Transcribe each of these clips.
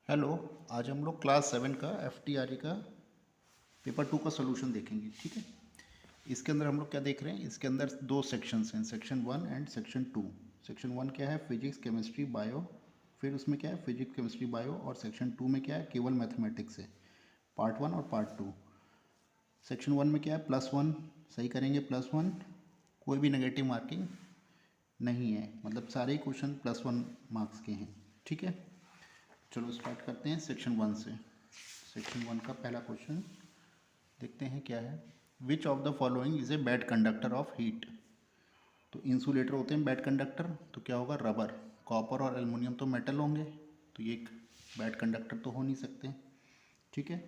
Hello. आज हम लोग क्लास 7 का FTRE का पेपर 2 का सोल्यूशन देखेंगे। ठीक है, इसके अंदर हम लोग क्या देख रहे हैं, इसके अंदर दो सेक्शंस हैं, सेक्शन 1 एंड सेक्शन 2। सेक्शन 1 क्या है, फिजिक्स केमिस्ट्री बायो, फिर उसमें क्या है फिजिक्स केमिस्ट्री बायो, और सेक्शन 2 में क्या है केवल मैथमेटिक्स है, पार्ट 1 और पार्ट 2। सेक्शन 1 में क्या है +1 सही करेंगे, +1, कोई भी नेगेटिव मार्किंग नहीं है, मतलब सारे ही क्वेश्चन +1 मार्क्स के हैं। ठीक है, चलो स्टार्ट करते हैं सेक्शन 1 से। सेक्शन 1 का पहला क्वेश्चन देखते हैं क्या है। Which of the following is a bad conductor of heat. तो इंसुलेटर होते हैं बैड कंडक्टर, तो क्या होगा, रबर, कॉपर और एल्युमिनियम तो मेटल होंगे, तो ये एक बैड कंडक्टर तो हो नहीं सकते। ठीक है,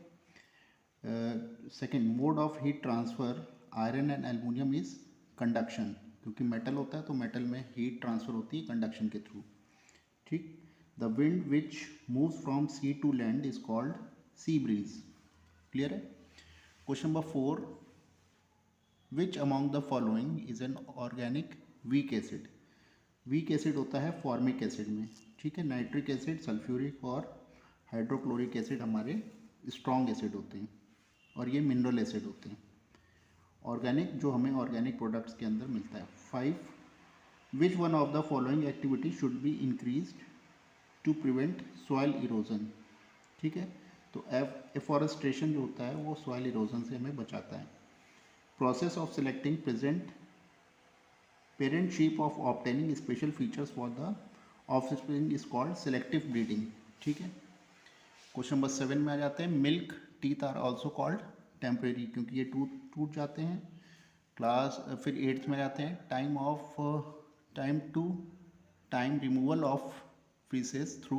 second, mode of heat transfer iron and aluminium is conduction, क्योंकि मेटल होता है तो मेटल में हीट ट्रांसफ़र होती है कंडक्शन के थ्रू। ठीक, the wind which moves from sea to land is called sea breeze. Clear है। Question number 4, which among the following is an organic weak acid. Weak acid होता है formic acid में। ठीक है, नाइट्रिक एसिड, सल्फ्यूरिक और hydrochloric acid हमारे strong acid होते हैं, और ये मिनरल एसिड होते हैं ऑर्गेनिक, जो हमें ऑर्गेनिक प्रोडक्ट्स के अंदर मिलता है। 5, which one of the following activity should be increased to prevent soil erosion. ठीक है, तो एफॉरेस्ट्रेशन जो होता है वो सॉइल इरोजन से हमें बचाता है। Process of selecting present parent ship of obtaining special features for the offspring is called selective breeding. ठीक है, क्वेश्चन नंबर 7 में आ जाते हैं। Milk teeth are also called temporary, क्योंकि ये टूट जाते हैं। फिर 8th में जाते हैं। Time to time removal of faeces through,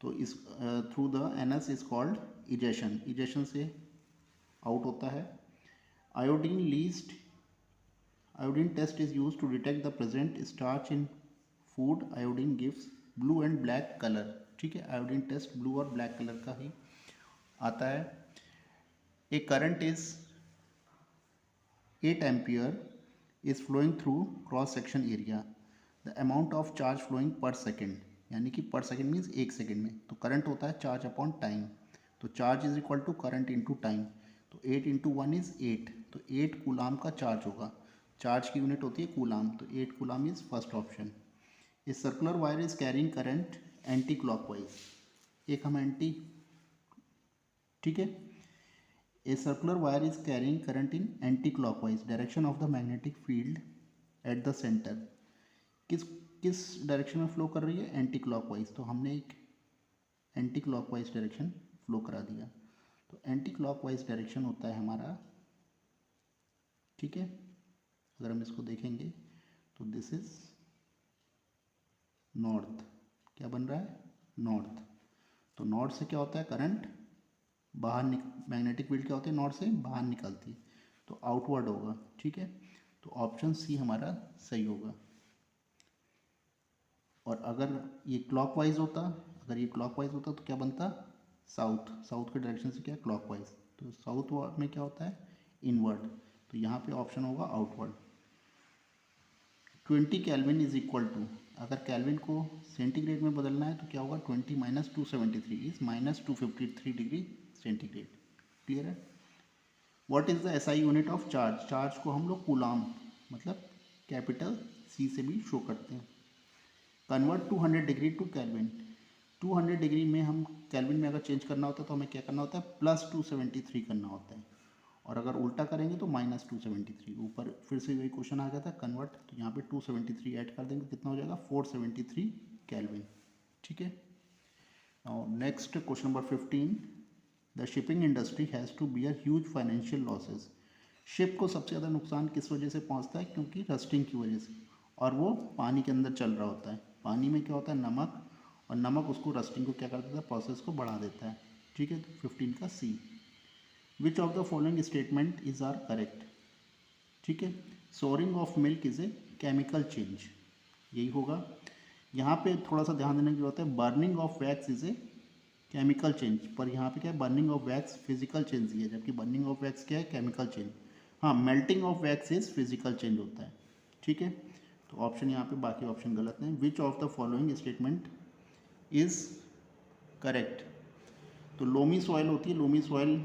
तो इस through the anus is called egestion, egestion से आउट होता है। Iodine least iodine test is use to detect the present starch in food. Iodine gives blue and black colour. ठीक है, iodine test blue और black colour का ही आता है। A current is 8 ampere is flowing through cross section area. The amount of charge flowing per second, यानी कि पर सेकेंड मीन्स एक सेकेंड में, तो करंट होता है चार्ज अपॉन टाइम, तो charge is equal to current into time, तो 8 इंटू 1 इज 8, तो 8 कूलाम का चार्ज होगा। चार्ज की यूनिट होती है कूलाम, तो 8 coulomb is first option. A circular wire is carrying current anti clockwise, एक हम एंटी, ठीक है, A circular wire is carrying current in anti-clockwise direction of the magnetic field at the center. किस किस direction में flow कर रही है, एंटी क्लॉकवाइज, तो हमने एक एंटी क्लॉकवाइज डायरेक्शन फ्लो करा दिया, तो एंटी क्लॉकवाइज डायरेक्शन होता है हमारा। ठीक है, अगर हम इसको देखेंगे तो दिस इज नॉर्थ, क्या बन रहा है, नॉर्थ, तो नॉर्थ से क्या होता है, करंट बाहर मैग्नेटिक फील्ड क्या होती है, नॉर्थ से बाहर निकलती है, तो आउटवर्ड होगा। ठीक है, तो ऑप्शन सी हमारा सही होगा। और अगर ये क्लॉकवाइज होता, तो क्या बनता, साउथ, साउथ के डायरेक्शन से क्या, क्लॉकवाइज, तो साउथ में क्या होता है, इनवर्ड, तो यहाँ पे ऑप्शन होगा outward. 20 kelvin is equal to, अगर केल्विन को सेंटीग्रेड में बदलना है तो क्या होगा, 20 minus 273 is minus 253 degree centigrade. Clear है। What is the SI unit of charge, charge को हम लोग कूलाम, मतलब कैपिटल सी से भी शो करते हैं। Convert 200 degree to kelvin, 200 degree में हम केल्विन में अगर चेंज करना होता है तो हमें क्या करना होता है, +273 करना होता है, और अगर उल्टा करेंगे तो -273। ऊपर फिर से वही क्वेश्चन आ गया था कन्वर्ट, तो यहाँ पे 273 ऐड कर देंगे, कितना हो जाएगा, 473 केल्विन। ठीक है, और next question number 15, the shipping industry has to bear huge financial losses. Ship को सबसे ज़्यादा नुकसान किस वजह से पहुंचता है, क्योंकि रस्टिंग की वजह से, और वो पानी के अंदर चल रहा होता है, पानी में क्या होता है, नमक, और नमक उसको रस्टिंग को क्या कर देता है, प्रोसेस को बढ़ा देता है। ठीक है, तो 15 का C. Which of the following statement is are correct. ठीक है, souring of milk is a chemical change, यही होगा। यहाँ पे थोड़ा सा ध्यान देने की जरूरत है, burning of wax is a chemical change, पर यहाँ पे क्या है, burning of wax physical change ही है, जबकि बर्निंग ऑफ वैक्स क्या है, केमिकल चेंज। हाँ, melting of wax is physical change होता है। ठीक है, तो ऑप्शन यहाँ पे बाकी ऑप्शन गलत हैं। विच of the following statement is correct. तो लोमी सॉइल होती है, लोमी सॉइल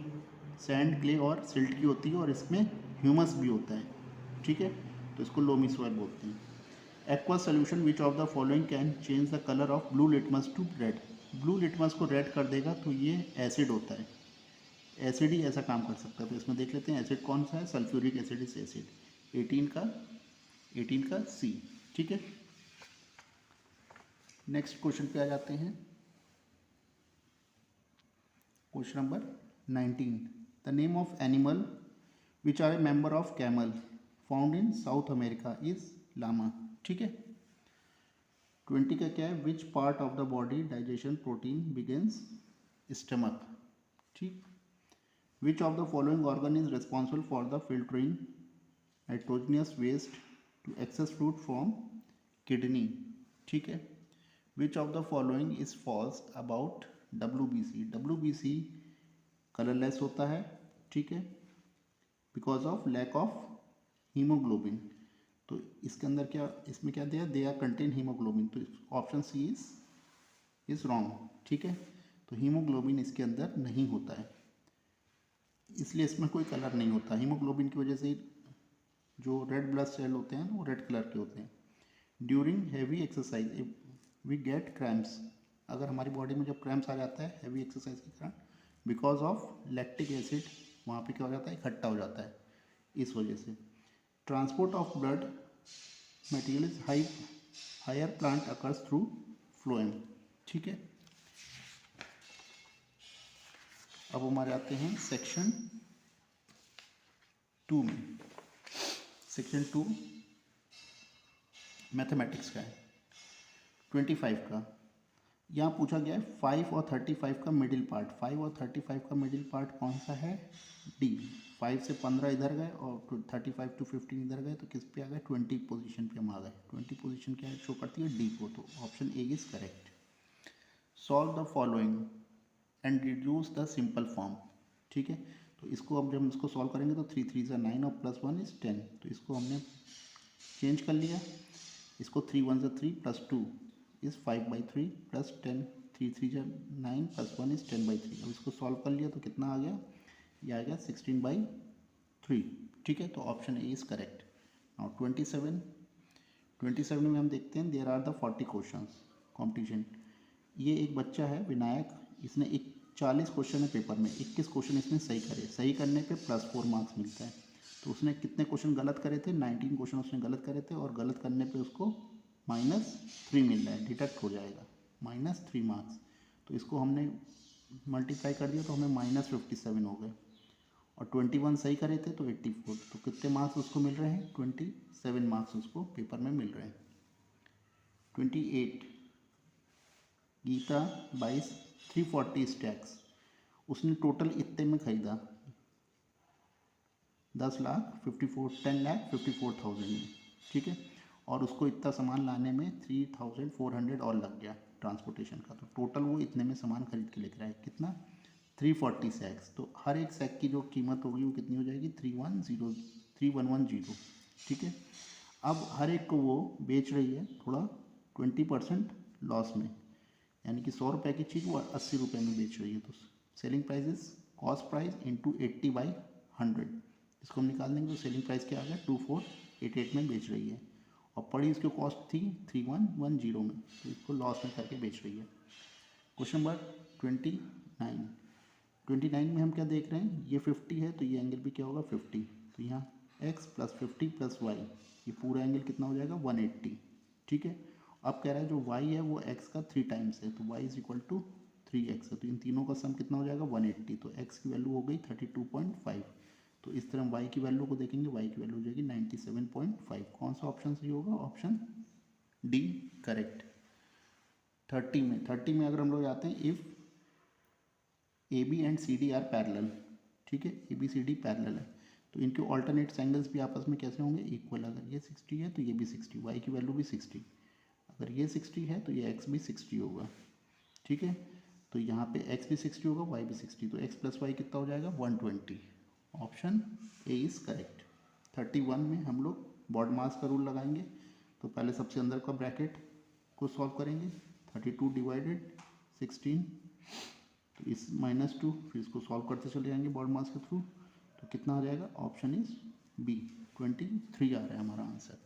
सैंड, क्ले और सिल्ट की होती है और इसमें ह्यूमस भी होता है, ठीक है, तो इसको लोमी सॉइल बोलते हैं। Aqua solution which of the following can change the colour of blue litmus to red. Blue litmus को रेड कर देगा तो ये एसिड होता है, एसिड ही ऐसा काम कर सकता है। तो इसमें देख लेते हैं एसिड कौन सा है, सल्फ्यूरिक एसिड इस एसिड 18 का सी, ठीक है। नेक्स्ट क्वेश्चन पे आ जाते हैं, question number 19। The name of animal which are a member of camel found in South America is llama, ठीक है। 20 का क्या है, which part of the body digestion protein begins, stomach, ठीक। Which of the following organ is responsible for the filtering nitrogenous waste to excess fluid from kidney, ठीक है। Which of the following is false about WBC। WBC colourless होता है, ठीक है, because of lack of haemoglobin. तो इसके अंदर क्या, इसमें क्या दिया, दे आर कंटेन हीमोग्लोबिन, तो ऑप्शन सी इज रॉन्ग, ठीक है। तो हीमोग्लोबिन इसके अंदर नहीं होता है, इसलिए इसमें कोई कलर नहीं होता। हीमोग्लोबिन की वजह से जो रेड ब्लड सेल होते हैं वो रेड कलर के होते हैं। During heavy exercise we get cramps. अगर हमारी बॉडी में जब क्रैम्प्स आ जाता है हैवी एक्सरसाइज के कारण, बिकॉज ऑफ लैक्टिक एसिड वहाँ पे क्या हो जाता है, इकट्ठा हो जाता है, इस वजह से। Transport of blood material is higher plant occurs through phloem, ठीक है। अब हमारे आते हैं सेक्शन 2 में। सेक्शन 2 मैथमेटिक्स का है, 25 का। यहाँ पूछा गया है 5 और 35 का मिडिल पार्ट। 5 और 35 का मिडिल पार्ट कौन सा है, डी। 5 से 15 इधर गए और 35 to 15 इधर गए, तो किस पे आ गए, 20 पोजीशन पे हम आ गए। 20 पोजीशन क्या है, शो करती है डी को, तो option A is correct. Solve the following and reduce the simple form, ठीक है। तो इसको अब जब इसको सॉल्व करेंगे तो 3 3 9 और +1 इज 10, तो इसको हमने चेंज कर लिया। इसको 3 1 3 +2 इज 5/3 प्लस 10, 3 3 9 +1 इज 10/3। अब इसको सॉल्व कर लिया तो कितना आ गया, ये आ गया 16/3, ठीक है। तो option A is correct. Now 27 में हम देखते हैं there are the 40 questions competition. ये एक बच्चा है विनायक, इसने 40 क्वेश्चन है पेपर में, 21 क्वेश्चन इसने सही करे, सही करने पे +4 मार्क्स मिलता है। तो उसने कितने क्वेश्चन गलत करे थे, 19 क्वेश्चन उसने गलत करे थे, और गलत करने पे उसको -3 मिल रहा है, डिडक्ट हो जाएगा -3 मार्क्स। तो इसको हमने मल्टीप्लाई कर दिया तो हमें -57 हो गए, और 21 सही करे थे तो 84, तो कितने मार्क्स उसको मिल रहे हैं, 27 मार्क्स उसको पेपर में मिल रहे हैं। 28 गीता 22 340 स्टैक्स, उसने टोटल इतने में खरीदा 10,54,000 में, ठीक है। और उसको इतना सामान लाने में 3,400 और लग गया ट्रांसपोर्टेशन का, तो टोटल वो इतने में सामान खरीद के लेकर आए, कितना, 340 सैक्स। तो हर एक सैक की जो कीमत होगी वो कितनी हो जाएगी, 3,110, ठीक है। अब हर एक को वो बेच रही है थोड़ा 20% लॉस में, यानी कि 100 रुपये की चीज़ वो 80 रुपये में बेच रही है। तो selling price is cost price into 80/100, इसको हम निकाल देंगे तो सेलिंग प्राइस क्या आ गया, 2488 में बेच रही है, और पड़ी इसकी कॉस्ट थी 3110 में, तो इसको लॉस में करके बेच रही है। क्वेश्चन नंबर 29 में हम क्या देख रहे हैं, ये 50 है तो ये एंगल भी क्या होगा 50, तो यहाँ x + 50 + y, ये पूरा एंगल कितना हो जाएगा 180, ठीक है। अब कह रहा है जो y है वो x का 3 टाइम्स है, तो y = 3x है, तो इन तीनों का सम कितना हो जाएगा 180, तो x की वैल्यू हो गई 32.5। तो इस तरह हम y की वैल्यू को देखेंगे, y की वैल्यू हो जाएगी 97.5। कौन सा ऑप्शन सही होगा, ऑप्शन डी करेक्ट। 30 में अगर हम लोग जाते हैं, if AB and CD are parallel, ठीक है, ABCD पैरेलल है, तो इनके ऑल्टरनेट एंगल्स भी आपस में कैसे होंगे, इक्वल। अगर ये 60 है तो ये भी 60, y की वैल्यू भी 60, अगर ये 60 है तो ये x भी 60 होगा, ठीक है। तो यहाँ पे x भी 60 होगा, y भी 60, तो x + y कितना हो जाएगा 120, ऑप्शन ए इज़ करेक्ट। 31 में हम लोग बॉड मास का रूल लगाएंगे, तो पहले सबसे अंदर का ब्रैकेट को सॉल्व करेंगे, 32 / 16 तो इस -2, फिर इसको सॉल्व करते चले जाएंगे बॉड मास के थ्रू, तो कितना आ जाएगा, ऑप्शन इज बी 23 आ रहा है हमारा आंसर।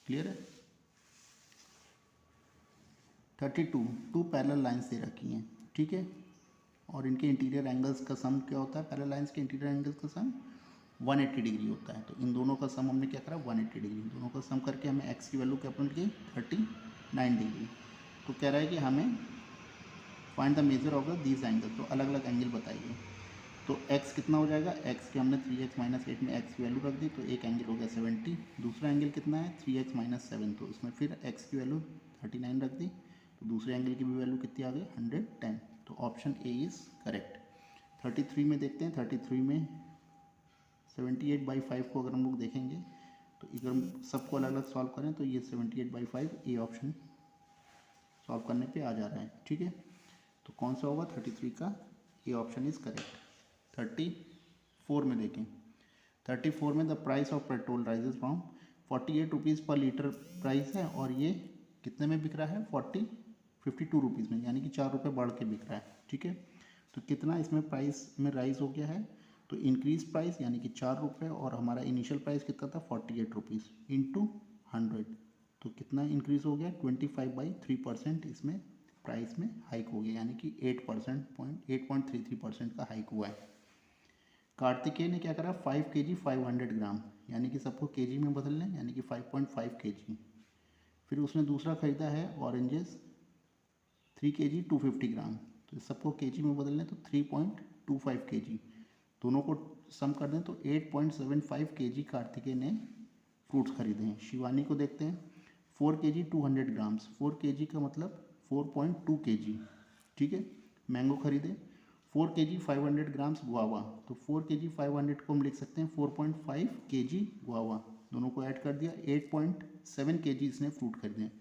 क्लियर है। 32, टू पैरेलल लाइंस दे रखी हैं, ठीक है, और इनके इंटीरियर एंगल्स का सम क्या होता है, पैरेलल लाइंस के इंटीरियर एंगल्स का सम 180 डिग्री होता है। तो इन दोनों का सम हमने क्या करा, 180 डिग्री, दोनों का सम करके हमें एक्स की वैल्यू क्या मिल गई, 39 डिग्री। तो कह रहा है कि हमें find the measure of the these angle, तो अलग अलग एंगल बताइए। तो x कितना हो जाएगा, x के हमने 3x - 8 में x की वैल्यू रख दी, तो एक एंगल हो गया 70, दूसरा एंगल कितना है 3x - 7, तो इसमें फिर x की वैल्यू 39 रख दी, तो दूसरे एंगल की भी वैल्यू कितनी आ गई, 110। तो ऑप्शन ए इज़ करेक्ट। 33 में देखते हैं, 33 में 78/5 को अगर हम लोग देखेंगे, तो अगर हम सबको अलग अलग सॉल्व करें तो ये 78/5 ए ऑप्शन सॉल्व करने पे आ जा रहा है, ठीक है। तो कौन सा होगा 33 का, ए ऑप्शन इज़ करेक्ट। 34 में देखें, 34 में the price of petrol rises from 48 rupees पर लीटर प्राइस है, और ये कितने में बिक रहा है, 52 रुपीज़ में, यानी कि 4 रुपये बढ़ के बिक रहा है, ठीक है। तो कितना इसमें प्राइस में राइज हो गया है, तो इंक्रीज प्राइस यानी कि 4 रुपये, और हमारा इनिशियल प्राइस कितना था 48 रुपीज़ इंटू 100, तो कितना इंक्रीज हो गया 25/3% इसमें प्राइस में हाइक हो गया, यानी कि 8.33% का हाइक हुआ है। कार्तिकेय ने क्या करा, 5 kg 500 ग्राम, यानी कि सबको केजी में बदल लें, यानी कि 5.5 kg। फिर उसने दूसरा खरीदा है ऑरेंजेस 3 kg 250 ग्राम, तो सबको केजी में बदल लें तो 3.25 kg, दोनों को सम कर दें तो 8.75 kg कार्तिकेय ने फ्रूट्स खरीदे हैं। शिवानी को देखते हैं, 4 kg 200 ग्राम्स, 4 kg का मतलब 4.2 kg, ठीक है। मैंगो खरीदे 4 kg 500 ग्राम्स गुआवा, तो 4 kg 500 को हम लिख सकते हैं 4.5 kg गुआवा, दोनों को ऐड कर दिया, 8.7 kg इसने फ्रूट खरीदे हैं।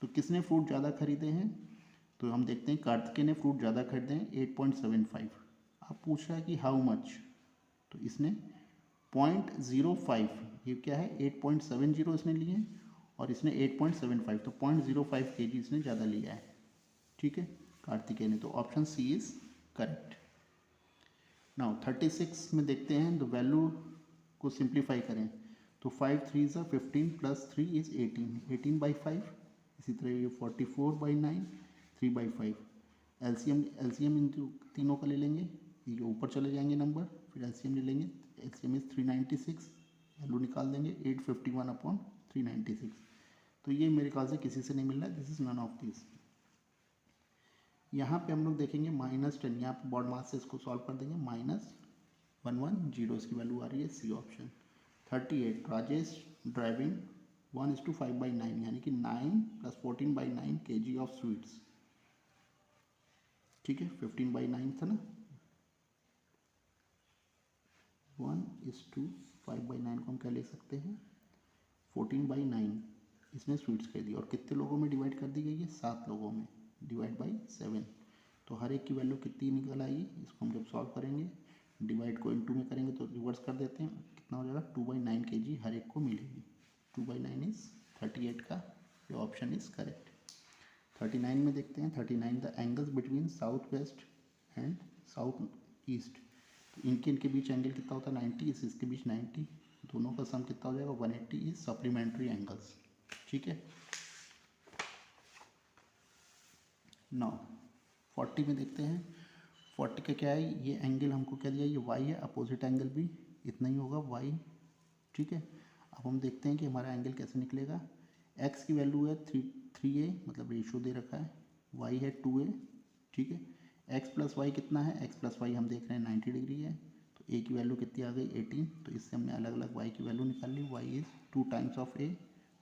तो किसने फ्रूट ज़्यादा खरीदे हैं, तो हम देखते हैं कार्तिकेय ने फ्रूट ज़्यादा खरीदे हैं 8.75। अब पूछ रहा है कि हाउ मच, तो इसने 0.05, ये क्या है 8.70 इसने लिए हैं, और इसने 8.75, तो 0.05 kg इसने ज़्यादा लिया है, ठीक है, कार्तिकेय ने। तो option C is correct. Now 36 में देखते हैं, द वैल्यू को सिंप्लीफाई करें, तो 5 3 ज़ा 15 + 3 इज़ 18/5, इसी तरह ये 44/9, 3/5। एलसीएम इन तीनों का ले लेंगे, ये ऊपर चले जाएंगे नंबर, फिर एलसीएम ले लेंगे, एलसीएम इज 396, वैल्यू निकाल देंगे 851/396। तो ये मेरे ख्याल से किसी से नहीं मिल रहा है, this is none of this. यहाँ पे हम लोग देखेंगे -10, यहाँ पे बॉड मास से इसको सॉल्व कर देंगे, -110 इसकी वैल्यू आ रही है, सी ऑप्शन। 38, राजेश ड्राइविंग 1:5/9, यानी कि 9 + 14/9 kg ऑफ स्वीट्स, ठीक है, 15/9 था ना, 1:5/9 को हम क्या ले सकते हैं 14/9, इसने स्वीट्स कह दी, और कितने लोगों में डिवाइड कर दी गई है, 7 लोगों में, डिवाइड बाई 7, तो हर एक की वैल्यू कितनी निकल आएगी, इसको हम जब सॉल्व करेंगे, डिवाइड को इनटू में करेंगे तो रिवर्स कर देते हैं, कितना हो जाएगा 2/9 kg हर एक को मिलेगी, 2/9 इज 38 का, ये ऑप्शन इज करेक्ट। 39 में देखते हैं, 39 the angles between south west and south east, तो इनके बीच एंगल कितना होता है 90, इसके बीच 90, दोनों का सम कितना हो जाएगा 180 इज सप्लीमेंट्री एंगल्स, ठीक है। नाउ 40 में देखते हैं, 40 का क्या है, ये एंगल हमको क्या दिया, ये y है, अपोजिट एंगल भी इतना ही होगा y, ठीक है। अब हम देखते हैं कि हमारा एंगल कैसे निकलेगा, x की वैल्यू है 3a, मतलब रेशियो दे रखा है, y है 2a, ठीक है। x + y कितना है, x + y हम देख रहे हैं 90 डिग्री है, तो a की वैल्यू कितनी आ गई 18, तो इससे हमने अलग अलग y की वैल्यू निकाल ली, y is 2 times of a,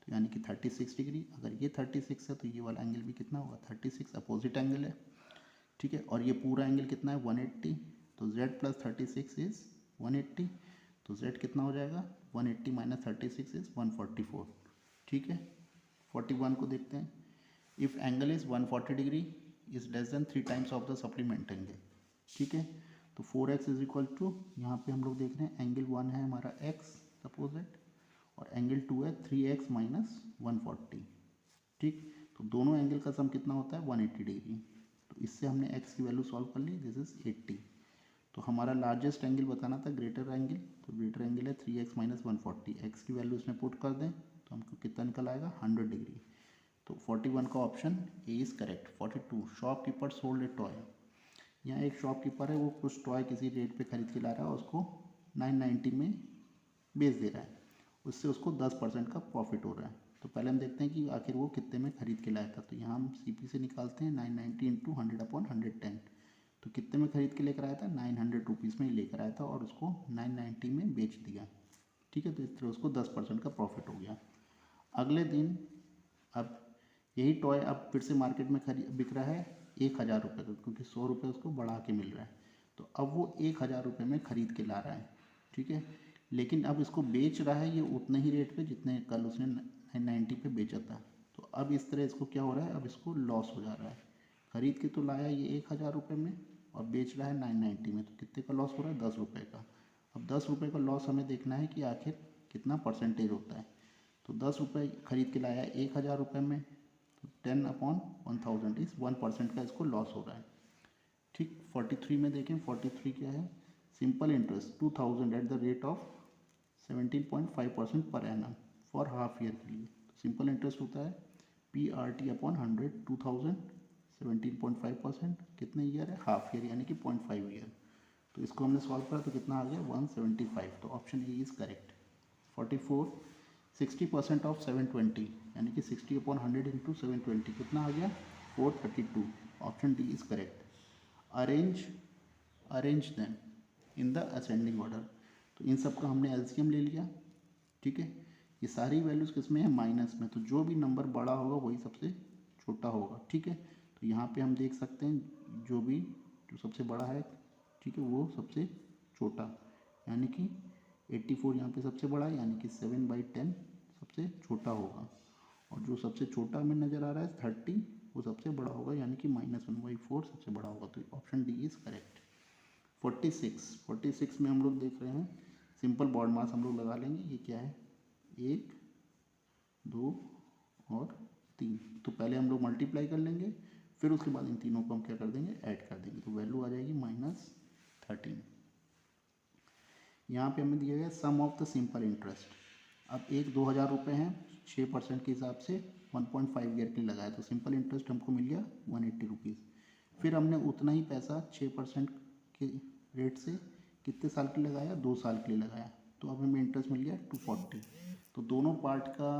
तो यानी कि 36 डिग्री, अगर ये 36 है तो ये वाला एंगल भी कितना होगा 36, अपोजिट एंगल है, ठीक है। और ये पूरा एंगल कितना है 180, तो z + 36 इज़ 180, तो z कितना हो जाएगा 180 - 36 इज़ 144, ठीक है। 41 को देखते हैं, if angle is 140 degree is less than 3 times of the supplement angle, ठीक है। तो 4x इज इक्वल टू, यहाँ पे हम लोग देख रहे हैं एंगल 1 है हमारा x सपोज दैट, और एंगल 2 है 3x - 140, ठीक। तो दोनों एंगल का सम कितना होता है 180 डिग्री, तो तो इससे हमने एक्स की वैल्यू सॉल्व कर ली, दिस इज 80। तो हमारा लार्जेस्ट एंगल बताना था ग्रेटर एंगल, तो ग्रेटर एंगल है 3x माइनस 140। एक्स की वैल्यू इसमें पुट कर दें तो हमको कितना निकल आएगा 100 डिग्री। तो 41 का option A is correct. 42 shopkeeper sold A toy. यहाँ एक शॉपकीपर है, वो कुछ टॉय किसी रेट पे खरीद के ला रहा है और उसको 990 में बेच दे रहा है, उससे उसको 10% का प्रॉफिट हो रहा है। तो पहले हम देखते हैं कि आखिर वो कितने में खरीद के लाया था। तो यहाँ हम CP से निकालते हैं 990 इंटू 100/110। तो कितने में खरीद के लेकर आया था 900 रुपीज़ में ही लेकर आया था और उसको 990 में बेच दिया। ठीक है, तो इस तरह उसको 10% का प्रॉफिट हो गया। अगले दिन अब यही टॉय अब फिर से मार्केट में बिक रहा है 1000 रुपये का, क्योंकि 100 रुपये उसको बढ़ा के मिल रहा है। तो अब वो 1000 रुपये में ख़रीद के ला रहा है। ठीक है, लेकिन अब इसको बेच रहा है ये उतने ही रेट पे जितने कल उसने 990 पे बेचा था। तो अब इस तरह इसको क्या हो रहा है, अब इसको लॉस हो जा रहा है। ख़रीद के तो लाया ये 1000 रुपये में और बेच रहा है 990 में, तो कितने का लॉस हो रहा है 10 रुपये का। अब 10 रुपये का लॉस हमें देखना है कि आखिर कितना परसेंटेज होता है। तो 10 रुपये खरीद के लाया 1000 रुपये में, तो 10/1000 इस 1% का इसको लॉस हो रहा है। ठीक, 43 में देखें, 43 क्या है, simple interest 2000 at the rate of 17.5% per annum for half year के लिए। तो सिंपल इंटरेस्ट होता है PRT/100, 2000 17.5%, कितने ईयर है हाफ ईयर यानी कि 0.5 ईयर। तो इसको हमने सॉल्व करा तो कितना आ गया 175। तो option A is correct. 44 60% of 720 यानी कि 60/100 इंटू 720 कितना आ गया 432। Option D is correct. Arrange them in the ascending order. तो इन सब का हमने एलसीएम ले लिया। ठीक है, ये सारी वैल्यूज़ किसमें है माइनस में, तो जो भी नंबर बड़ा होगा वही सबसे छोटा होगा। ठीक है, तो यहाँ पे हम देख सकते हैं जो सबसे बड़ा है, ठीक है, वो सबसे छोटा, यानी कि 84 यहाँ पे सबसे बड़ा है, यानी कि 7/10 सबसे छोटा होगा। और जो सबसे छोटा हमें नज़र आ रहा है 30, वो सबसे बड़ा होगा, यानी कि -1/4 सबसे बड़ा होगा। तो ऑप्शन डी इज़ करेक्ट। 46 में हम लोग देख रहे हैं सिंपल बॉड मास हम लोग लगा लेंगे। ये क्या है 1 2 और 3। तो पहले हम लोग मल्टीप्लाई कर लेंगे, फिर उसके बाद इन तीनों को हम क्या कर देंगे ऐड कर देंगे। तो वैल्यू आ जाएगी -13। यहाँ पे हमें दिया गया सम ऑफ द सिंपल इंटरेस्ट। अब एक 2000 रुपये हैं, 6% के हिसाब से 1.5 ईयर के लिए लगाया, तो सिंपल इंटरेस्ट हमको मिल गया 180 रुपीज़। फिर हमने उतना ही पैसा 6% के रेट से कितने साल के लिए लगाया 2 साल के लिए लगाया, तो अब हमें इंटरेस्ट मिल गया 240। तो दोनों पार्ट का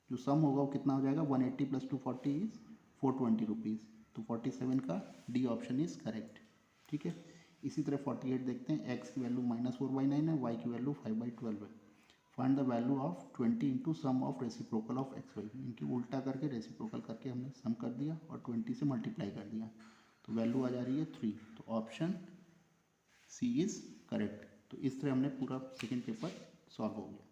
जो सम होगा वो कितना हो जाएगा 180 + 240 इज़ 420 रुपीज़। तो 47 का डी ऑप्शन इज़ करेक्ट। ठीक है, इसी तरह 48 देखते हैं। एक्स की वैल्यू -4/9 है, वाई की वैल्यू 5/12 है। Find the value of 20 into sum of reciprocal of x y. इनकी उल्टा करके रेसिप्रोकल करके हमने सम कर दिया और 20 से मल्टीप्लाई कर दिया, तो वैल्यू आ जा रही है 3। तो ऑप्शन सी इज़ करेक्ट। तो इस तरह हमने पूरा सेकेंड पेपर सॉल्व हो गया।